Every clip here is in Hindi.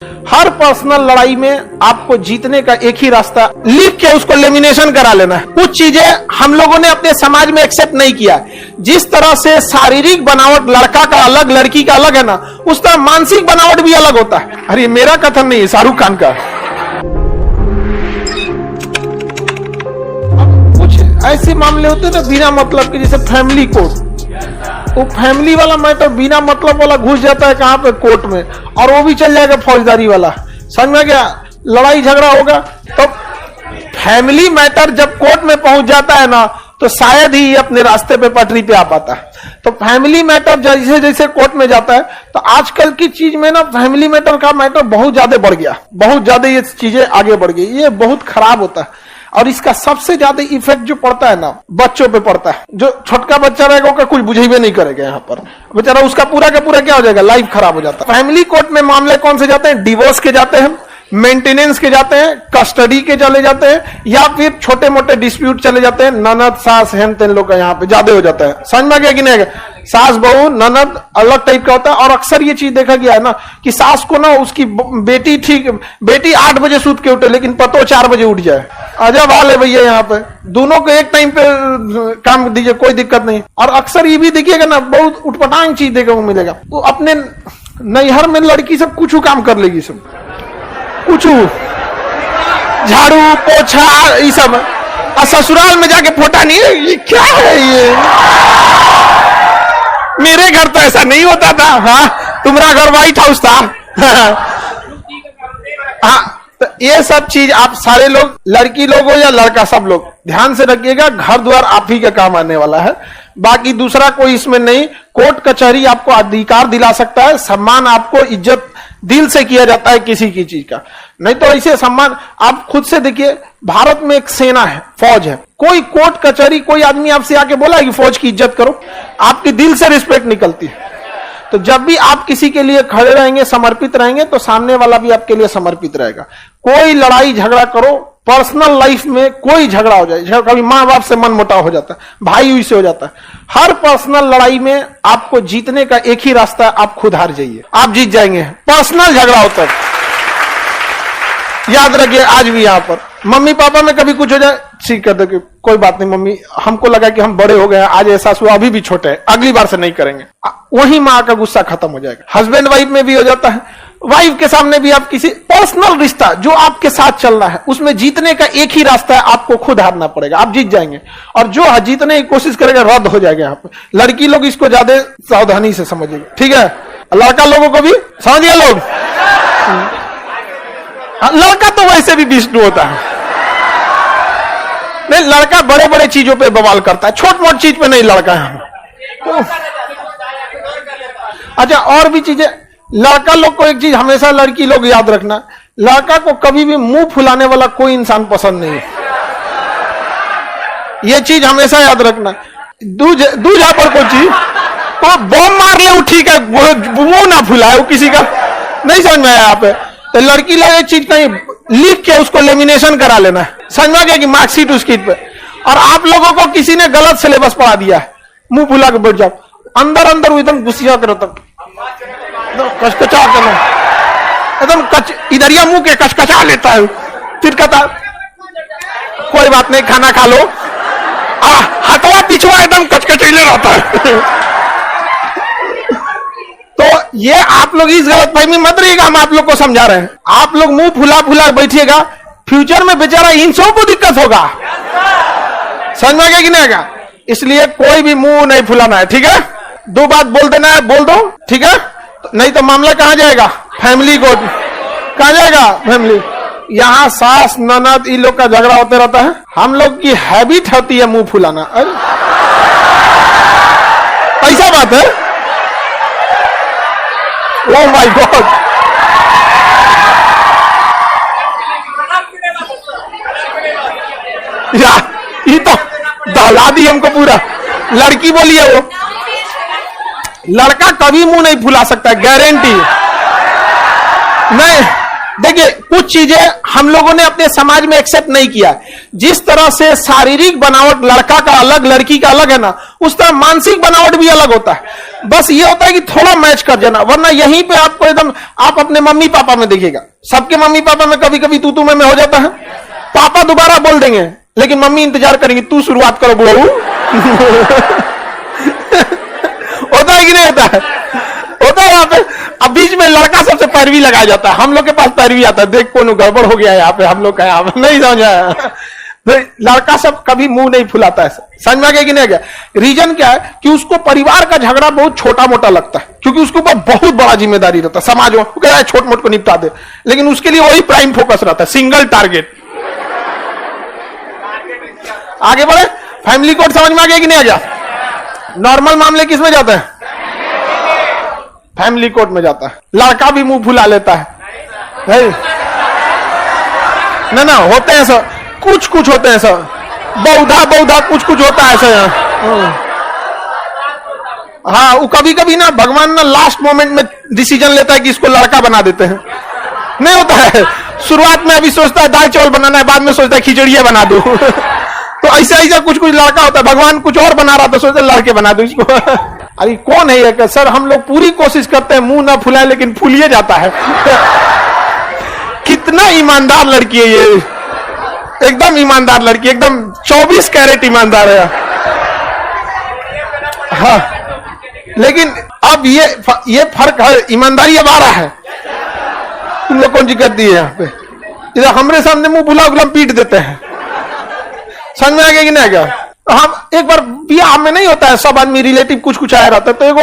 हर पर्सनल लड़ाई में आपको जीतने का एक ही रास्ता, लिख के उसको लेमिनेशन करा लेना है। कुछ चीजें हम लोगों ने अपने समाज में एक्सेप्ट नहीं किया। जिस तरह से शारीरिक बनावट लड़का का अलग, लड़की का अलग है ना, उस तरह मानसिक बनावट भी अलग होता है। अरे मेरा कथन नहीं है, शाहरुख खान का। कुछ ऐसे मामले होते हैं ना बिना मतलब के, जैसे फैमिली कोर्ट। वो फैमिली वाला मैटर बिना मतलब वाला घुस जाता है कहां पे, कोर्ट में, और वो भी चल जाएगा फौजदारी वाला। समझ में गया? लड़ाई झगड़ा होगा तो फैमिली मैटर जब कोर्ट में पहुंच जाता है ना, तो शायद ही अपने रास्ते पे पटरी पे आ पाता है। तो फैमिली मैटर जैसे जैसे कोर्ट में जाता है, तो आजकल की चीज में ना फैमिली मैटर का मैटर बहुत ज्यादा बढ़ गया, बहुत ज्यादा ये चीजें आगे बढ़ गई। ये बहुत खराब होता है, और इसका सबसे ज्यादा इफेक्ट जो पड़ता है ना, बच्चों पे पड़ता है। जो छोटका बच्चा रहेगा उसका कुछ बुझेबे नहीं करेगा यहाँ पर, बेचारा उसका पूरा का पूरा क्या हो जाएगा, लाइफ खराब हो जाता है। फैमिली कोर्ट में मामले कौन से जाते हैं? डिवोर्स के जाते हैं, मेंटेनेंस के जाते हैं, कस्टडी के चले जाते हैं, या फिर छोटे मोटे डिस्प्यूट चले जाते हैं। ननद सास हेन तेन लोग का यहाँ पे ज्यादा हो जाता है। समझ में गया कि नहीं? सास बहू ननद अलग टाइप का होता है। और अक्सर ये चीज देखा गया है ना कि सास को ना उसकी बेटी 8 बजे सूत के उठे, लेकिन पतो 4 बजे उठ जाए। अजब हाल है भैया यहाँ पे। दोनों को एक टाइम पे काम दीजिए, कोई दिक्कत नहीं। और अक्सर ये भी देखिएगा ना, बहुत उठपटांग चीज देखने को मिलेगा। वो अपने नैहर में लड़की सब कुछ काम कर लेगी, सब कुछ झाड़ू पोछा ये सब, और ससुराल में जाके फोटा नहीं है। ये क्या है ये? मेरे घर तो ऐसा नहीं होता था। हाँ, तुम्हारा घर व्हाइट हाउस था। हाँ, तो ये सब चीज आप सारे लोग, लड़की लोग हो या लड़का, सब लोग ध्यान से रखिएगा। घर द्वार आप ही का काम आने वाला है, बाकी दूसरा कोई इसमें नहीं। कोर्ट कचहरी आपको अधिकार दिला सकता है, सम्मान आपको इज्जत दिल से किया जाता है किसी की चीज का, नहीं तो ऐसे सम्मान आप खुद से देखिए। भारत में एक सेना है, फौज है। कोई कोर्ट कचहरी कोई आदमी आपसे आके बोला है कि फौज की इज्जत करो? आपकी दिल से रिस्पेक्ट निकलती है। तो जब भी आप किसी के लिए खड़े रहेंगे, समर्पित रहेंगे, तो सामने वाला भी आपके लिए समर्पित रहेगा। कोई लड़ाई झगड़ा करो, पर्सनल लाइफ में कोई झगड़ा हो जाए, कभी माँ बाप से मन मुटाव हो जाता है, भाई हुई से हो जाता है, हर पर्सनल लड़ाई में आपको जीतने का एक ही रास्ता है, आप खुद हार जाइए, आप जीत जाएंगे। पर्सनल झगड़ा होता है, याद रखिए। आज भी यहाँ पर मम्मी पापा में कभी कुछ हो जाए, ठीक कर दो कि कोई बात नहीं मम्मी, हमको लगा कि हम बड़े हो गए हैं, आज ऐसा हुआ, अभी भी छोटे हैं, अगली बार से नहीं करेंगे। वही माँ का गुस्सा खत्म हो जाएगा। हस्बैंड वाइफ में भी हो जाता है, वाइफ के सामने भी। आप किसी पर्सनल रिश्ता जो आपके साथ चल रहा है, उसमें जीतने का एक ही रास्ता है, आपको खुद हारना पड़ेगा, आप जीत जाएंगे। और जो जीतने की कोशिश करेगा रद्द हो जाएगा। यहाँ पे लड़की लोग इसको ज्यादा सावधानी से समझिएगा, ठीक है? लड़का लोगों को भी समझिए लोग। लड़का तो वैसे भी विष्णु होता है, नहीं, लड़का बड़े बड़े चीजों पे बवाल करता है, छोट मोट चीज पे नहीं लड़का है। तो अच्छा, और भी चीजें, लड़का लोग को एक चीज हमेशा लड़की लोग याद रखना, लड़का को कभी भी मुंह फुलाने वाला कोई इंसान पसंद नहीं है। ये चीज हमेशा याद रखना। दूजा पर कोई चीज तो बम मार ले, वो ठीक है, मुंह ना फुलाए, वो किसी का नहीं समझ में आया यहाँ पे। तो लड़की लोग एक चीज कहीं लिख के उसको लेमिनेशन करा लेना है, समझ में गया कि मार्कशीट उसकी पे। और आप लोगों को किसी ने गलत सिलेबस पढ़ा दिया है, मुंह फुला के बैठ जाओ, अंदर अंदर एकदम गुस्सा करो, तब कचकचा करना, एकदम इधरिया मुंह के कचकचा लेता है, फिर कहता कोई बात नहीं, खाना खा लो, हथवा पिछवा एकदम कचकचैले रहता है। तो ये आप लोग इस गलतफहमी मत रहिएगा, हम आप लोग को समझा रहे हैं। आप लोग मुंह फुला फुला बैठिएगा, फ्यूचर में बेचारा इन सब को दिक्कत होगा, समझ में आएगा कि नहीं आएगा? इसलिए कोई भी मुंह नहीं फुलाना है, ठीक है? 2 बात बोल देना है, बोल दो, ठीक है? नहीं तो मामला कहां जाएगा? Family court. कहां जाएगा? फैमिली। यहां सास ननद इन लोग का झगड़ा होते रहता है। हम लोग की हैबिट होती है मुंह फुलाना। अरे ऐसा बात है? ओह माय गॉड, ये तो दहला दी हमको पूरा। लड़की बोली है वो, लड़का कभी मुंह नहीं फुला सकता, गारंटी नहीं। देखिए कुछ चीजें हम लोगों ने अपने समाज में एक्सेप्ट नहीं किया। जिस तरह से शारीरिक बनावट लड़का का अलग लड़की का अलग है ना, उस तरह मानसिक बनावट भी अलग होता है। बस ये होता है कि थोड़ा मैच कर जाना, वरना यहीं पे आपको एकदम, आप अपने मम्मी पापा में देखिएगा, सबके मम्मी पापा में कभी कभी तू में हो जाता है। पापा दोबारा बोल देंगे लेकिन मम्मी इंतजार करेंगी, तू शुरुआत करो बुढ़ऊ। होता है कि नहीं होता है? होता है यहाँ पे। अब बीच में लड़का सबसे पैरवी लगाया जाता है, हम लोग के पास पैरवी आता है, देख कौन गड़बड़ हो गया यहाँ पे, हम लोग का यहाँ पे नहीं समझा। तो लड़का सब कभी मुंह नहीं फुलाता है, समझ में आ गया कि नहीं गया? रीजन क्या है कि उसको परिवार का झगड़ा बहुत छोटा मोटा लगता है, क्योंकि उसके ऊपर बहुत बड़ा जिम्मेदारी रहता है समाज में, वो कह रहा है छोट मोट को निपटा दे, लेकिन उसके लिए वही प्राइम फोकस रहता है, सिंगल टारगेट। आगे बढ़े, फैमिली कोड समझ में आ गया कि नहीं आ गया? नॉर्मल मामले किस में जाते हैं? फैमिली कोर्ट में जाता है। लड़का भी मुंह फुला लेता है, ना होते हैं सर, कुछ होते हैं सर, बहुधा कुछ होता है सर। हाँ, वो कभी कभी ना भगवान ना लास्ट मोमेंट में डिसीजन लेता है कि इसको लड़का बना देते हैं। नहीं होता है, शुरुआत में अभी सोचता है दाल चावल बनाना है, बाद में सोचता है खिचड़िया बना दो। तो ऐसा कुछ लड़का होता है, भगवान कुछ और बना रहा था, सोचते लड़के बना दो इसको। अरे कौन है ये? सर हम लोग पूरी कोशिश करते हैं मुंह ना फुलाए, लेकिन फुलिए जाता है। कितना ईमानदार लड़की है ये, एकदम ईमानदार लड़की, एकदम 24 कैरेट ईमानदार है। हाँ, लेकिन अब ये फर्क है, ईमानदारी अब आ रहा है। तुम लोग कौन सी करती है यहाँ पे? इधर हमारे सामने मुंह फुला गुलाम पीट देते हैं, समझ में आ गया कि नहीं आ गया? हम एक बार बियाह में नहीं होता है, सब आदमी रिलेटिव कुछ आया रहता है, तो एगो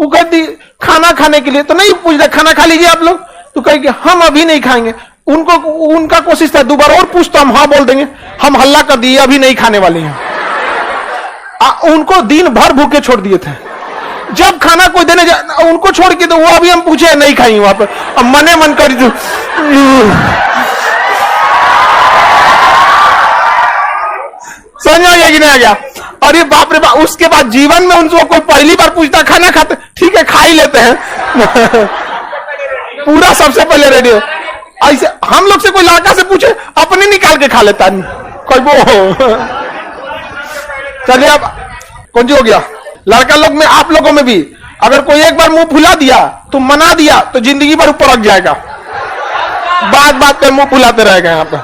वो कहती खाना खाने के लिए, तो नहीं पूछ रहे खाना खा लीजिए आप लोग, तो कहेगी हम अभी नहीं खाएंगे। उनका कोशिश था दो बार और पूछ, तो हम हाँ बोल देंगे, हम हल्ला कर दिए अभी नहीं खाने वाले हैं। उनको दिन भर भूखे छोड़ दिए थे, जब खाना कोई देने उनको छोड़ के, तो वो अभी हम पूछे नहीं खाएंगे वहां पर, अब मने मन करी समझ आ गया कि नहीं आ गया? और ये बाप रे बाप, उसके बाद जीवन में उनको कोई पहली बार पूछता खाना खाते, ठीक है खा ही लेते हैं। पूरा सबसे पहले रेडी हो। ऐसे हम लोग से कोई लड़का से पूछे, अपने निकाल के खा लेता कोई वो। चलिए अब कौन हो गया? लड़का लोग में, आप लोगों में भी, अगर कोई एक बार मुंह फुला दिया तो मना दिया तो जिंदगी भर ऊपर रख जाएगा, बात पे मुंह फुलाते रहेगा, यहाँ पे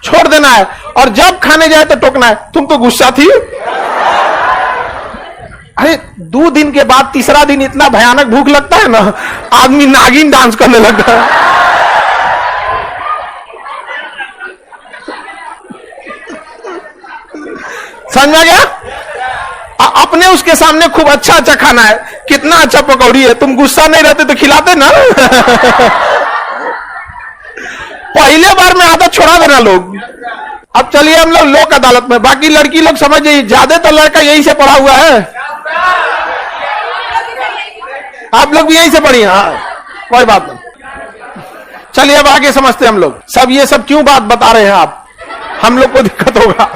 छोड़ देना है। और जब खाने जाए तो टोकना है, तुम तो गुस्सा थी। अरे 2 दिन के बाद तीसरा दिन इतना भयानक भूख लगता है ना, आदमी नागिन डांस करने लगता है। समझ में आ गया? अपने उसके सामने खूब अच्छा खाना है, कितना अच्छा पकौड़ी है, तुम गुस्सा नहीं रहते तो खिलाते ना। पहले बार में आदत छोड़ा देना लोग। अब चलिए हम लोग लोक अदालत में, बाकी लड़की लोग समझ जाइए, ज्यादातर लड़का यही से पढ़ा हुआ है, आप लोग भी यही से पढ़िए। हाँ, कोई बात नहीं, चलिए अब आगे समझते हैं हम लोग। सब ये सब क्यों बात बता रहे हैं आप, हम लोग को दिक्कत होगा।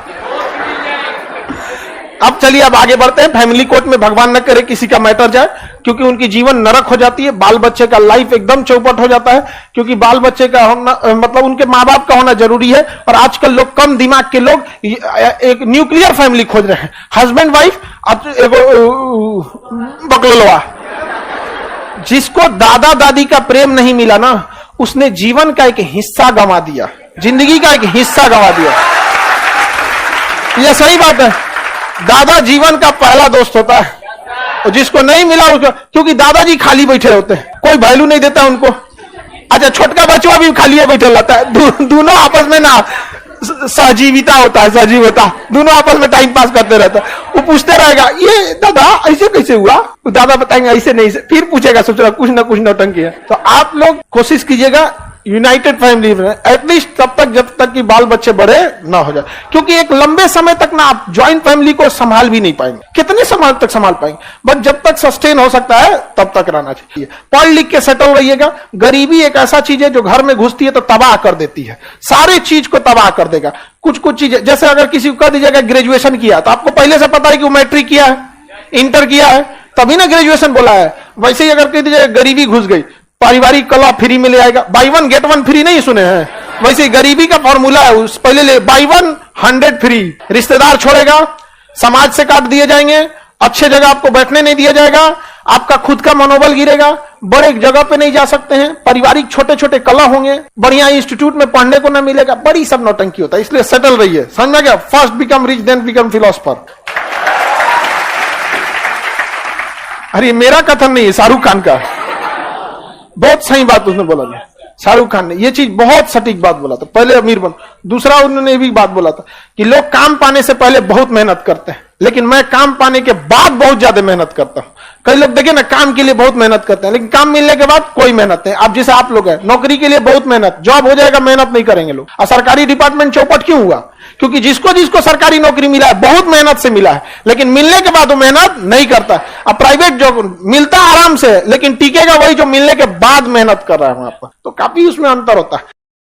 अब चलिए अब आगे बढ़ते हैं। फैमिली कोर्ट में भगवान न करे किसी का मैटर जाए, क्योंकि उनकी जीवन नरक हो जाती है, बाल बच्चे का लाइफ एकदम चौपट हो जाता है, क्योंकि बाल बच्चे का होना मतलब उनके माँ बाप का होना जरूरी है। और आजकल लोग, कम दिमाग के लोग, एक न्यूक्लियर फैमिली खोज रहे हैं, हस्बैंड वाइफ बकलोलवा। जिसको दादा दादी का प्रेम नहीं मिला ना, उसने जीवन का एक हिस्सा गंवा दिया, जिंदगी का एक हिस्सा गंवा दिया। यह सही बात है। दादा जीवन का पहला दोस्त होता है, और जिसको नहीं मिला उसको, क्योंकि दादाजी खाली बैठे होते हैं, कोई वैल्यू नहीं देता उनको। अच्छा, छोटका बच्चा भी खाली बैठे रहता है, दोनों आपस में ना सहजीविता होता है, सहजीवता, दोनों आपस में टाइम पास करते रहता है। वो पूछते रहेगा, ये दादा ऐसे कैसे हुआ, तो दादा बताएंगे ऐसे नहीं से, फिर पूछेगा, सोच रहा कुछ ना कुछ नौटंकी है। तो आप लोग कोशिश कीजिएगा यूनाइटेड फैमिली में, एटलीस्ट तब तक जब तक कि बाल बच्चे बड़े ना हो जाए, क्योंकि एक लंबे समय तक ना आप ज्वाइंट फैमिली को संभाल भी नहीं पाएंगे। कितने समय तक संभाल पाएंगे? बट जब तक सस्टेन हो सकता है तब तक रहना चाहिए। पढ़ लिख के सेटल रहिएगा। गरीबी एक ऐसा चीज है जो घर में घुसती है तो तबाह कर देती है, सारे चीज को तबाह कर देगा। कुछ चीजें, जैसे अगर किसी को कह दीजिएगा ग्रेजुएशन किया, तो आपको पहले से पता है कि वो मैट्रिक किया है, इंटर किया है, तभी ना ग्रेजुएशन बोला है। वैसे ही अगर कह दीजिएगा गरीबी घुस गई, पारिवारिक कला फ्री में ले आएगा, by one get one free नहीं सुने हैं, वैसे गरीबी का फॉर्मूला है, उस पहले ले बाई वन 100 फ्री। रिश्तेदार छोड़ेगा, समाज से काट दिए जाएंगे, अच्छे जगह आपको बैठने नहीं दिया जाएगा, आपका खुद का मनोबल गिरेगा, बड़े जगह पे नहीं जा सकते हैं, पारिवारिक छोटे छोटे कला होंगे, बढ़िया इंस्टीट्यूट में पढ़ने को ना मिलेगा, बड़ी सब नौटंकी होता है। इसलिए सेटल रहिए, समझ में गया? First become rich then become philosopher. अरे मेरा कथन नहीं है, शाहरुख खान का। बहुत सही बात उसने बोला था, शाहरुख खान ने ये चीज बहुत सटीक बात बोला था। पहले अमीर बन, दूसरा उन्होंने ये भी बात बोला था कि लोग काम पाने से पहले बहुत मेहनत करते हैं, लेकिन मैं काम पाने के बाद बहुत ज्यादा मेहनत करता हूं। कई लोग देखे ना, काम के लिए बहुत मेहनत करते हैं, लेकिन काम मिलने के बाद कोई मेहनत नहीं। अब जैसे आप लोग हैं, नौकरी के लिए बहुत मेहनत, जॉब हो जाएगा, मेहनत नहीं करेंगे लोग। और सरकारी डिपार्टमेंट चौपट क्यों हुआ? क्योंकि जिसको जिसको सरकारी नौकरी मिला है, बहुत मेहनत से मिला है, लेकिन मिलने के बाद वो मेहनत नहीं करता। अब प्राइवेट जॉब मिलता आराम से, लेकिन टिकेगा वही जो मिलने के बाद मेहनत कर रहा है वहां पर। तो काफी उसमें अंतर होता है।